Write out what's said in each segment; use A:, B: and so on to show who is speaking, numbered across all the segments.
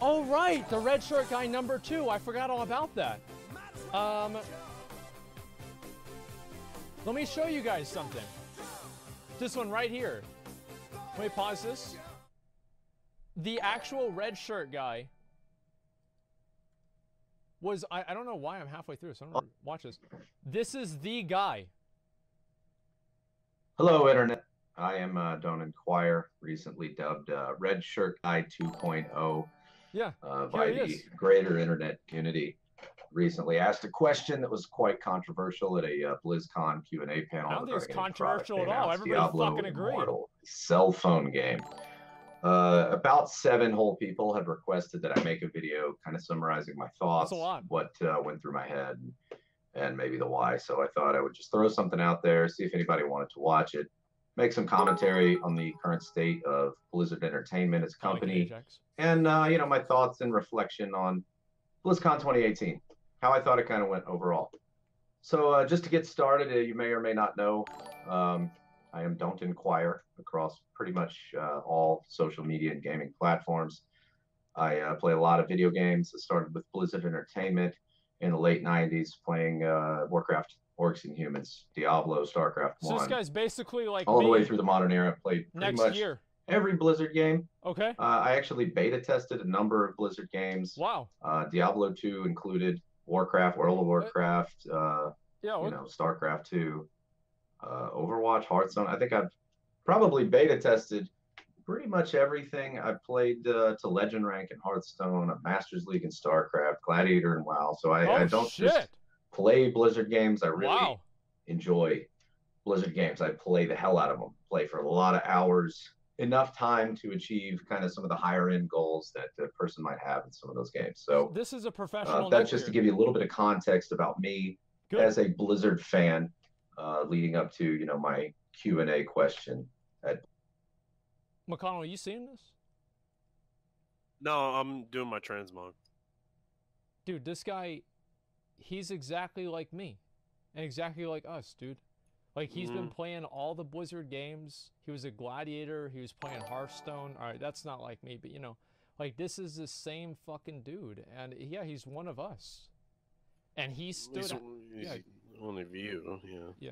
A: Oh, right, the red shirt guy #2. I forgot all about that. Let me show you guys something. This one right here. Let me pause this. The actual red shirt guy was, I don't know why I'm halfway through, so I'm gonna watch this. This is the guy.
B: Hello, Internet. I am Dontinquire, recently dubbed Red Shirt Guy 2.0 by the greater Internet community. Recently asked a question that was quite controversial at a BlizzCon Q&A panel.
A: I don't think it's controversial at all. Everybody
B: Diablo
A: fucking agreed.
B: Immortal, cell phone game. About 7 whole people had requested that I make a video kind of summarizing my thoughts, what went through my head, and maybe the why. So I thought I would just throw something out there, see if anybody wanted to watch it, make some commentary on the current state of Blizzard Entertainment as a company, and you know, my thoughts and reflection on BlizzCon 2018, how I thought it kind of went overall. So just to get started, you may or may not know, I am Dontinquire across pretty much all social media and gaming platforms. I play a lot of video games. I started with Blizzard Entertainment in the late 90s, playing Warcraft, Orcs and Humans, Diablo, StarCraft 1.
A: So this guy's basically like
B: all the way through the modern era. Played pretty much every Blizzard game.
A: Okay.
B: I actually beta tested a number of Blizzard games.
A: Wow.
B: Diablo 2 included, Warcraft, World of Warcraft, you know, StarCraft 2, Overwatch, Hearthstone. I think I've probably beta tested pretty much everything. I've played to Legend rank in Hearthstone, a Masters League in StarCraft, Gladiator and WoW. So I don't just play Blizzard games. I really enjoy Blizzard games. I play the hell out of them. Play for a lot of hours, enough time to achieve kind of some of the higher end goals that a person might have in some of those games. So
A: this is a professional.
B: That's just to give you a little bit of context about me as a Blizzard fan, leading up to, you know, my Q&A question.
A: McConnell, are you seeing this?
C: No, I'm doing my transmog.
A: Dude, this guy, he's exactly like me. And exactly like us, dude. Like, he's been playing all the Blizzard games. He was a Gladiator. He was playing Hearthstone. All right, that's not like me, but, you know, like, this is the same fucking dude. And, yeah, he's one of us. And he stood up.
C: He's one of you,
A: yeah.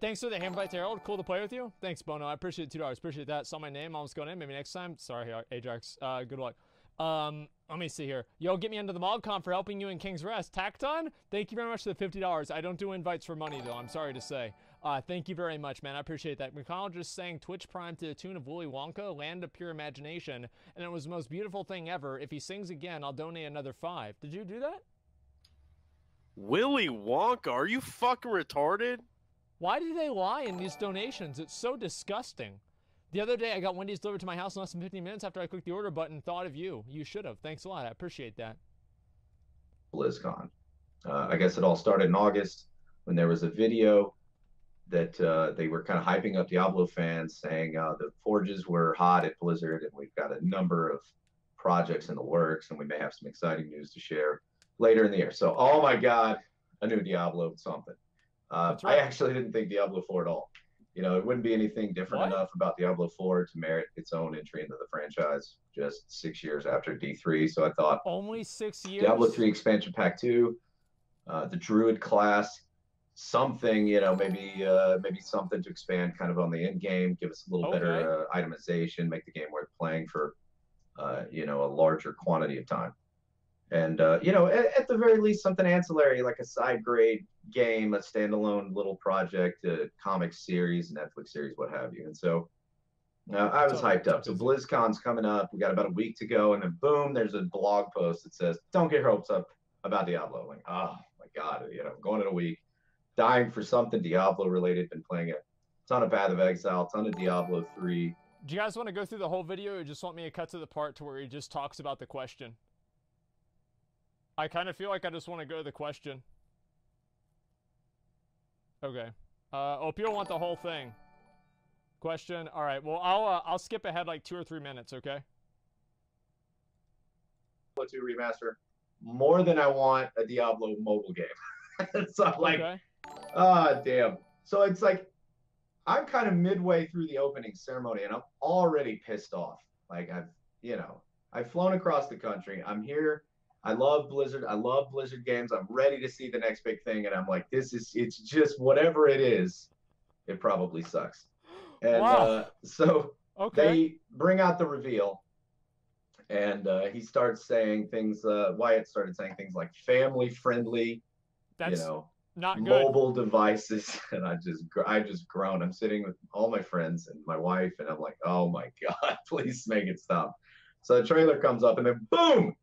A: Thanks for the handbite, Harold. Cool to play with you. Thanks, Bono. I appreciate it. $2. Appreciate that. Saw my name. Almost going in. Maybe next time. Sorry, Ajax. Good luck. Let me see here. Yo, get me into the MobCon for helping you in King's Rest. Tacton, thank you very much for the $50. I don't do invites for money, though. I'm sorry to say. Thank you very much, man. I appreciate that. McConnell just sang Twitch Prime to the tune of Willy Wonka, Land of Pure Imagination, and it was the most beautiful thing ever. If he sings again, I'll donate another $5. Did you do that?
C: Willy Wonka? Are you fucking retarded?
A: Why do they lie in these donations? It's so disgusting. The other day, I got Wendy's delivered to my house in less than 15 minutes after I clicked the order button and thought of you. You should have. Thanks a lot. I appreciate that.
B: BlizzCon. I guess it all started in August when there was a video that they were kind of hyping up Diablo fans, saying the forges were hot at Blizzard and we've got a number of projects in the works and we may have some exciting news to share later in the year. So, oh my God, a new Diablo something. I actually didn't think Diablo 4 at all. You know, it wouldn't be anything different enough about Diablo 4 to merit its own entry into the franchise just 6 years after D3. So I thought,
A: only 6 years.
B: Diablo 3 expansion pack 2, the Druid class, something, you know, maybe something to expand kind of on the end game, give us a little better itemization, make the game worth playing for, you know, a larger quantity of time. And, you know, at the very least, something ancillary, like a side grade game, a standalone little project, a comic series, Netflix series, what have you. And so I was hyped up. So BlizzCon's coming up. We got about a week to go. And then, boom, there's a blog post that says, don't get your hopes up about Diablo. Like, oh, my God, you know, going in a week, dying for something Diablo related. Been playing a ton of Path of Exile, ton of Diablo 3.
A: Do you guys want to go through the whole video or just want me to cut to the part to where he just talks about the question? I kind of feel like I just want to go to the question. Okay. Oh, people want the whole thing. Question. All right. Well, I'll skip ahead like 2 or 3 minutes. Okay.
B: Diablo 2 remaster, more than I want a Diablo mobile game. So I'm like, damn. So it's like, I'm kind of midway through the opening ceremony and I'm already pissed off. Like you know, I've flown across the country. I'm here. I love Blizzard. I love Blizzard games. I'm ready to see the next big thing. And I'm like, it's just whatever it is, it probably sucks. And
A: wow.
B: So
A: okay.
B: they bring out the reveal. And he starts saying things, Wyatt started saying things like family friendly,
A: That's not good.
B: Mobile devices. And I just groan. I'm sitting with all my friends and my wife, and I'm like, oh my God, please make it stop. So the trailer comes up, and then boom,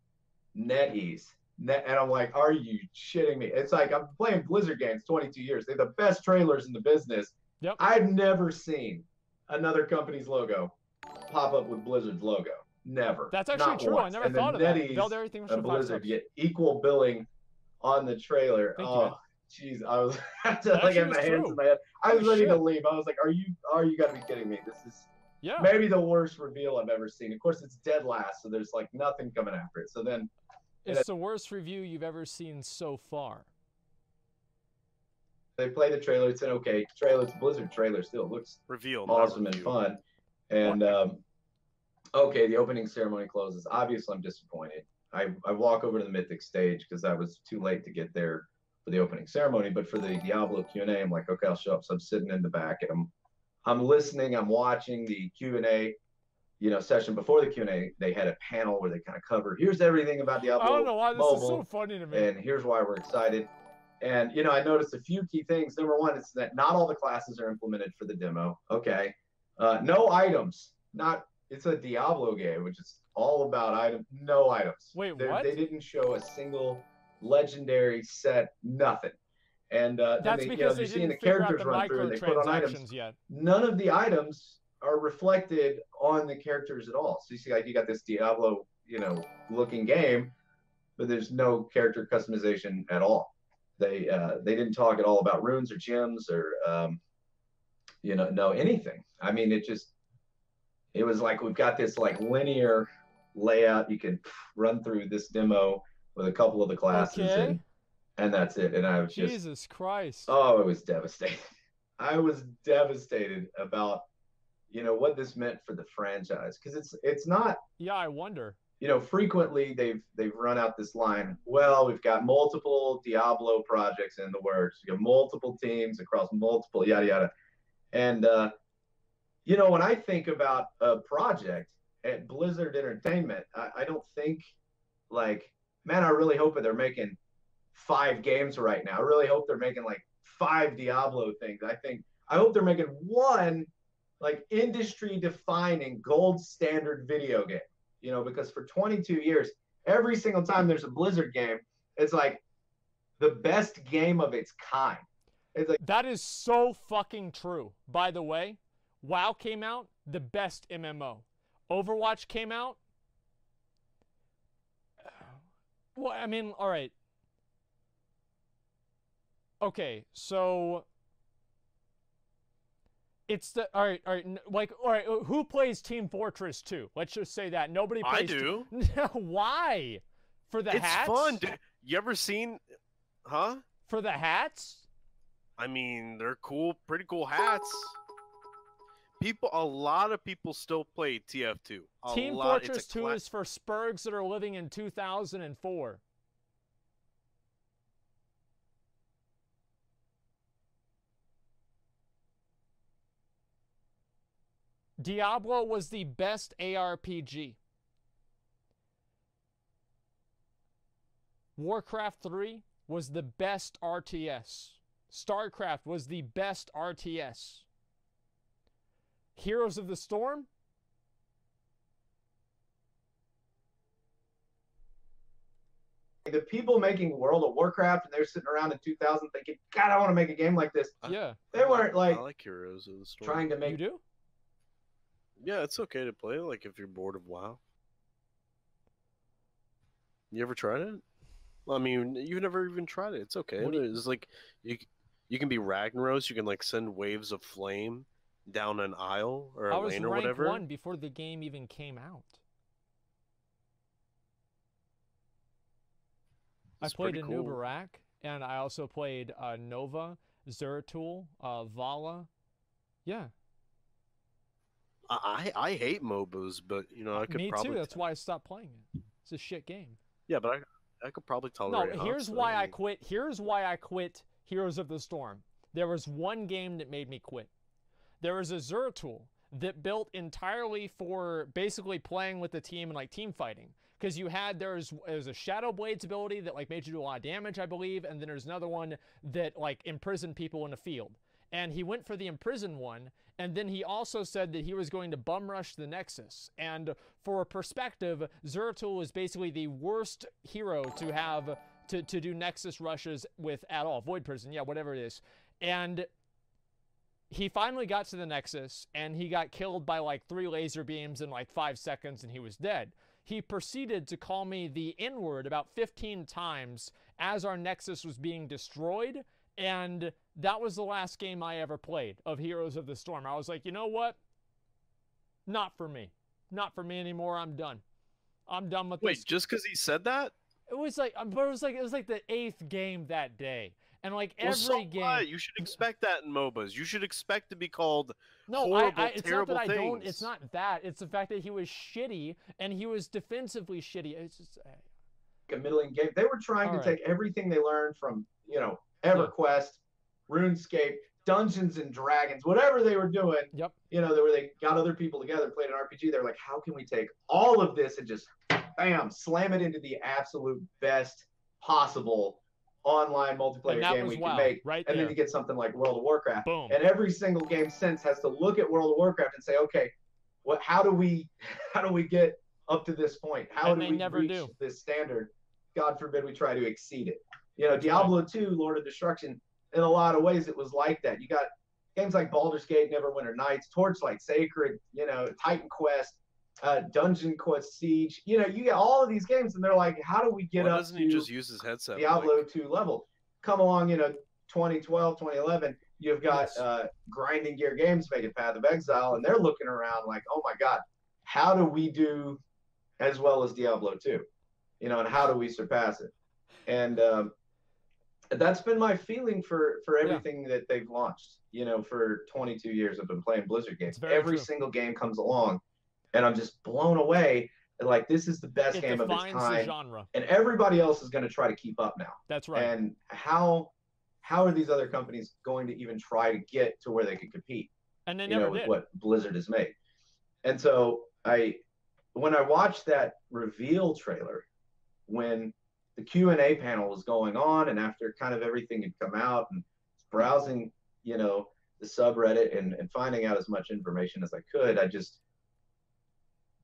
B: NetEase. And I'm like, are you shitting me? It's like I'm playing Blizzard games 22 years. They're the best trailers in the business.
A: Yep.
B: I've never seen another company's logo pop up with Blizzard's logo. Never.
A: That's actually
B: Not
A: true.
B: once.
A: I never thought of that. Build everything
B: and Blizzard get equal billing on the trailer. Oh, jeez, I was like in my hands in my head. I was ready to leave. I was like, "Are you gotta be kidding me? This is maybe the worst reveal I've ever seen." Of course, it's dead last, so there's like nothing coming after it. So then,
A: it's the worst review you've ever seen so far.
B: They play the trailer. It's an okay trailer. It's a Blizzard trailer. Still, it looks awesome and fun. And okay, the opening ceremony closes. Obviously, I'm disappointed. I walk over to the Mythic stage because I was too late to get there for the opening ceremony. But for the Diablo Q&A, I'm like, okay, I'll show up. So I'm sitting in the back, and I'm listening. I'm watching the Q&A, session. Before the Q&A, they had a panel where they kind of covered, here's everything about Diablo
A: I don't know why this
B: Mobile,
A: is so funny to me.
B: And here's why we're excited. And, I noticed a few key things. Number one, it's that not all the classes are implemented for the demo. Okay. No items. It's a Diablo game, which is all about items. No items.
A: Wait, what?
B: They didn't show a single legendary set, nothing. And
A: that's because
B: you're seeing the characters run through and they put on items.
A: Yet.
B: None of the items are reflected on the characters at all. So you see, like, you got this Diablo, looking game, but there's no character customization at all. They didn't talk at all about runes or gems or no anything. I mean, it was like we've got this like linear layout. You can run through this demo with a couple of the classes and that's it. And I was
A: Jesus Christ.
B: Oh, I was devastated. I was devastated about what this meant for the franchise, because it's not.
A: Yeah, I wonder.
B: Frequently they've run out this line. Well, we've got multiple Diablo projects in the works. We got multiple teams across multiple yada yada, and when I think about a project at Blizzard Entertainment, I don't think like, man, I really hope that they're making 5 games right now. I really hope they're making like 5 Diablo things. I hope they're making one like industry defining gold standard video game, because for 22 years, every single time there's a Blizzard game, it's like the best game of its kind. It's like,
A: that is so fucking true. By the way, WoW came out, the best MMO. Overwatch came out. Well, I mean, all right. Okay, so it's the all right. Who plays Team Fortress 2? Let's just say that nobody plays.
C: I do.
A: Why? For the hats?
C: It's fun. You ever seen? Huh?
A: For the hats?
C: I mean, they're cool, pretty cool hats. A lot of people still play TF2.
A: Team Fortress 2 is for spurgs that are living in 2004. Diablo was the best ARPG. Warcraft 3 was the best RTS. StarCraft was the best RTS. Heroes of the Storm?
B: The people making World of Warcraft, and they're sitting around in 2000 thinking, God, I want to make a game like this.
A: Yeah.
B: They weren't like,
C: I like Heroes of the Storm.
B: Trying to make.
A: You do?
C: Yeah, it's okay to play, like, if you're bored of WoW. You ever tried it? Well, I mean, you've never even tried it. It's okay. It's like, you can be Ragnaros. You can, like, send waves of flame down an aisle or a lane or whatever.
A: I was ranked 1 before the game even came out. I played a New Barak, and I also played Nova, Zeratul, Vala. Yeah.
C: I hate MOBAs, but you know I could
A: Me
C: probably.
A: Me too. That's why I stopped playing it. It's a shit game.
C: Yeah, but I could probably tolerate.
A: No, here's why I quit. Here's why I quit Heroes of the Storm. There was one game that made me quit. There was a Xur tool that built entirely for basically playing with the team and like team fighting. Because you had, there's a Shadow Blades ability that like made you do a lot of damage, I believe, and then there's another one that like imprisoned people in the field. And he went for the imprison one, and then he also said that he was going to bum rush the Nexus. And for a perspective, Zeratul is basically the worst hero to have to do Nexus rushes with at all. Void Prison, yeah, whatever it is. And he finally got to the Nexus, and he got killed by like 3 laser beams in like 5 seconds, and he was dead. He proceeded to call me the N-word about 15 times as our Nexus was being destroyed, and that was the last game I ever played of Heroes of the Storm. I was like, you know what? Not for me. Not for me anymore. I'm done. I'm done with this.
C: Wait, just because he said that?
A: It was like, but it was like the 8th game that day. And like every game,
C: what? You should expect that in MOBAs. You should expect to be called
A: no,
C: horrible,
A: it's
C: terrible
A: not that
C: things.
A: I don't. It's not that. It's the fact that he was shitty and he was defensively shitty. It's just
B: a middling game. They were trying to take everything they learned from EverQuest, RuneScape, Dungeons and Dragons, whatever they were doing.
A: Yep.
B: They got other people together, played an RPG. They're like, how can we take all of this and just bam, slam it into the absolute best possible online multiplayer game we can make, and then you get something like World of Warcraft.
A: Boom.
B: And every single game since has to look at World of Warcraft and say, okay, how do we get up to this point? How do we reach this standard? God forbid we try to exceed it. Diablo 2, Lord of Destruction, in a lot of ways it was like that. You got games like Baldur's Gate, Neverwinter Nights, Torchlight Sacred, Titan Quest, Dungeon Quest Siege. You get all of these games, and they're like, how do we get up
C: doesn't he just use his headset?
B: Diablo 2 level? Come along, 2012, 2011, you've got Grinding Gear Games making Path of Exile, and they're looking around like, oh my God, how do we do as well as Diablo 2? And how do we surpass it? And that's been my feeling for everything that they've launched. For 22 years I've been playing Blizzard games. Every single game comes along, and I'm just blown away. Like, this is the best game of its kind, and everybody else is going to try to keep up now.
A: That's right.
B: And how are these other companies going to even try to get to where they can compete?
A: And they never did.
B: With what Blizzard has made. And so when I watched that reveal trailer, when the Q&A panel was going on, and after kind of everything had come out, and browsing, the subreddit and finding out as much information as I could, I just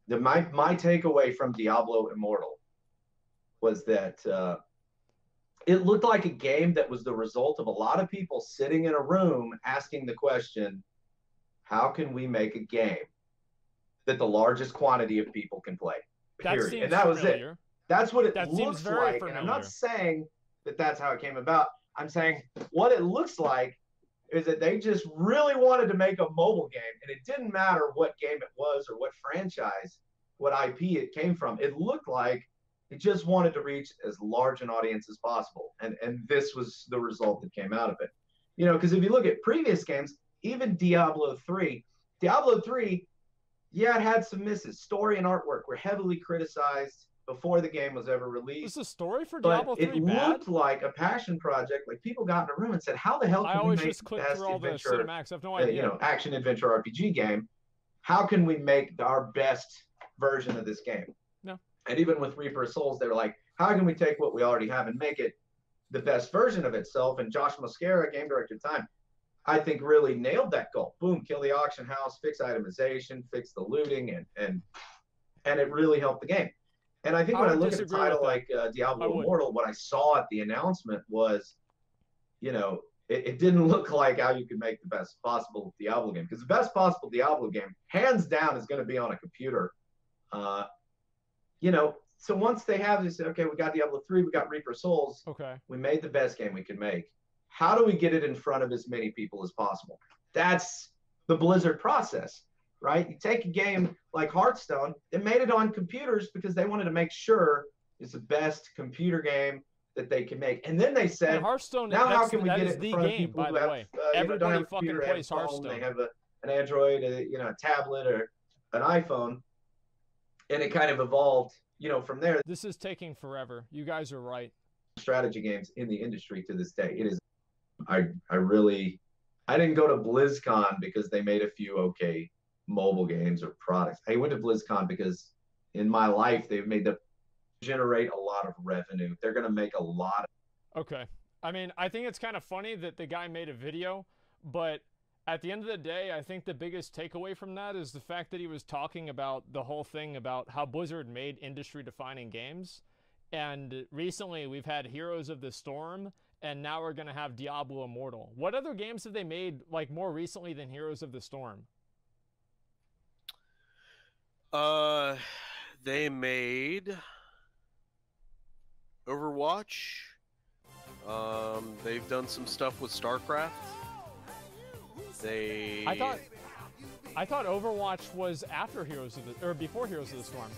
B: my takeaway from Diablo Immortal was that it looked like a game that was the result of a lot of people sitting in a room asking the question, how can we make a game that the largest quantity of people can play? Period. And that was it. That's what it looks like. And I'm not saying that that's how it came about. I'm saying what it looks like is that they just really wanted to make a mobile game, and it didn't matter what game it was or what franchise, what IP it came from. It looked like it just wanted to reach as large an audience as possible, and this was the result that came out of it. Because if you look at previous games, even Diablo 3, yeah, it had some misses. Story and artwork were heavily criticized before the game was ever released.
A: Was the story for Diablo 3
B: it
A: bad?
B: Looked like a passion project. Like, people got in a room and said, how the hell can we make the best adventure,
A: I have no idea.
B: action adventure RPG game? How can we make our best version of this game?
A: No.
B: And even with Reaper of Souls, they were like, how can we take what we already have and make it the best version of itself? And Josh Mosquera, game director at the time, I think really nailed that goal. Boom, kill the auction house, fix itemization, fix the looting, and it really helped the game. And I think when I look at a title like Diablo Immortal, what I saw at the announcement was, it didn't look like how you could make the best possible Diablo game. Because the best possible Diablo game, hands down, is going to be on a computer. So once they have this, okay, we got Diablo 3, we got Reaper Souls.
A: Okay.
B: We made the best game we could make. How do we get it in front of as many people as possible? That's the Blizzard process. Right? You take a game like Hearthstone, they made it on computers because they wanted to make sure it's the best computer game that they can make. And then they said,
A: Hearthstone,
B: now how can we get it in front of
A: by
B: people who
A: the
B: have,
A: way.
B: don't have a computer,
A: plays
B: phone,
A: Hearthstone.
B: they have an Android, a tablet, or an iPhone, and it kind of evolved, you know, from there.
A: This is taking forever. You guys are right.
B: Strategy games in the industry to this day. It is. I didn't go to BlizzCon because they made a few okay mobile games or products. I went to BlizzCon because in my life they've made them generate a lot of revenue. They're going to make a lot of.
A: Okay. I mean, I think it's kind of funny that the guy made a video, but at the end of the day, I think the biggest takeaway from that is the fact that he was talking about the whole thing about how Blizzard made industry-defining games. And recently we've had Heroes of the Storm, and now we're going to have Diablo Immortal. What other games have they made, like, more recently than Heroes of the Storm?
C: They made Overwatch. They've done some stuff with StarCraft.
A: I thought Overwatch was after Heroes of the, or before Heroes of the Storm.